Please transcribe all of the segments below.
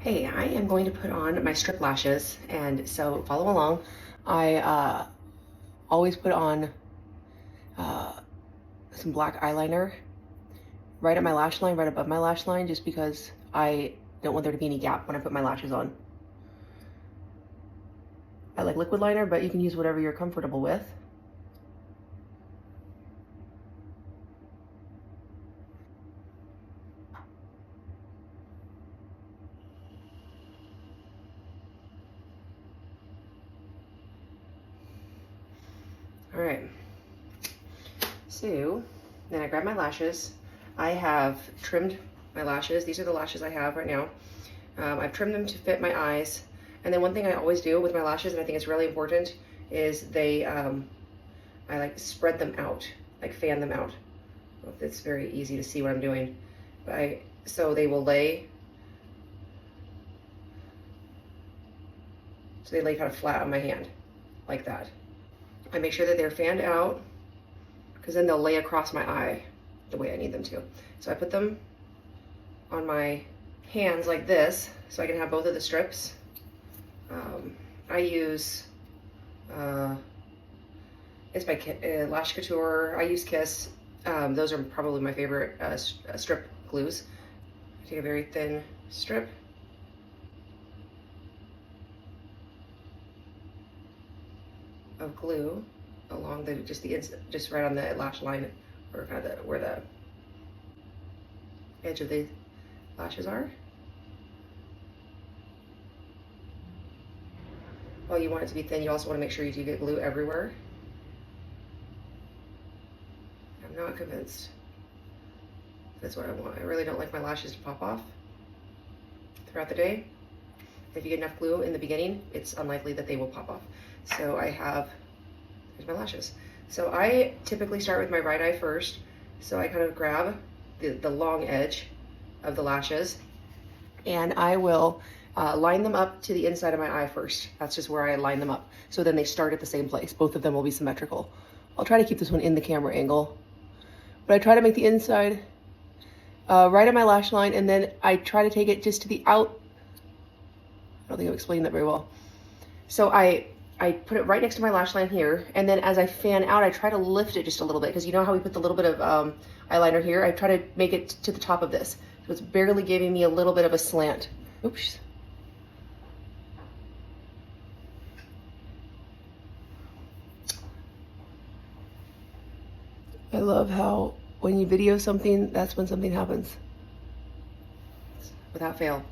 Hey, I am going to put on my strip lashes, and so follow along. I always put on uh, some black eyeliner right at my lash line, right above my lash line, just because I don't want there to be any gap when I put my lashes on. I like liquid liner, but you can use whatever you're comfortable with. All right, so then I grab my lashes. I have trimmed my lashes. These are the lashes I have right now. I've trimmed them to fit my eyes. And then one thing I always do with my lashes, and I think it's really important, is I like spread them out, like fan them out. Well, it's very easy to see what I'm doing. But so they will lay, so they lay kind of flat on my hand, like that. I make sure that they're fanned out, because then they'll lay across my eye the way I need them to. So I put them on my hands like this, so I can have both of the strips. I use, it's by Lash Couture. I use Kiss. Those are probably my favorite strip glues. I take a very thin strip. Of glue along the just right on the lash line, or kind of where the edge of the lashes are. While you want it to be thin, you also want to make sure you do get glue everywhere. I'm not convinced that's what I want. I really don't like my lashes to pop off throughout the day. If you get enough glue in the beginning, it's unlikely that they will pop off. So here's my lashes. So I typically start with my right eye first. So I kind of grab the long edge of the lashes, and I will line them up to the inside of my eye first. That's just where I line them up. So then they start at the same place. Both of them will be symmetrical. I'll try to keep this one in the camera angle, but I try to make the inside right at my lash line, and then I try to take it just to the out. I don't think I've explained that very well. So I put it right next to my lash line here, and then as I fan out, I try to lift it just a little bit, because you know how we put the little bit of eyeliner here? I try to make it to the top of this. So it's barely giving me a little bit of a slant. Oops. I love how when you video something, that's when something happens. Without fail.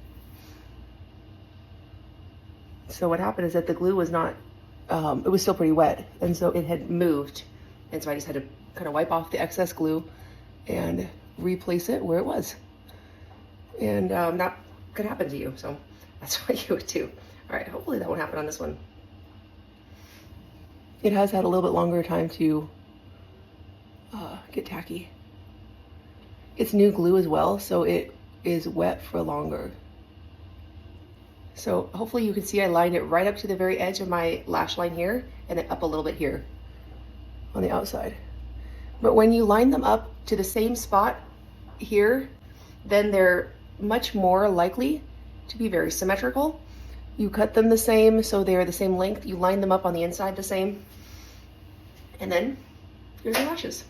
So what happened is that the glue was not, it was still pretty wet, and so it had moved. And so I just had to kind of wipe off the excess glue and replace it where it was. And that could happen to you, so that's what you would do. All right, hopefully that won't happen on this one. It has had a little bit longer time to get tacky. It's new glue as well, so it is wet for longer. So hopefully you can see I lined it right up to the very edge of my lash line here, and then up a little bit here on the outside. But when you line them up to the same spot here, then they're much more likely to be very symmetrical. You cut them the same, so they're the same length. You line them up on the inside the same, and then here's your lashes.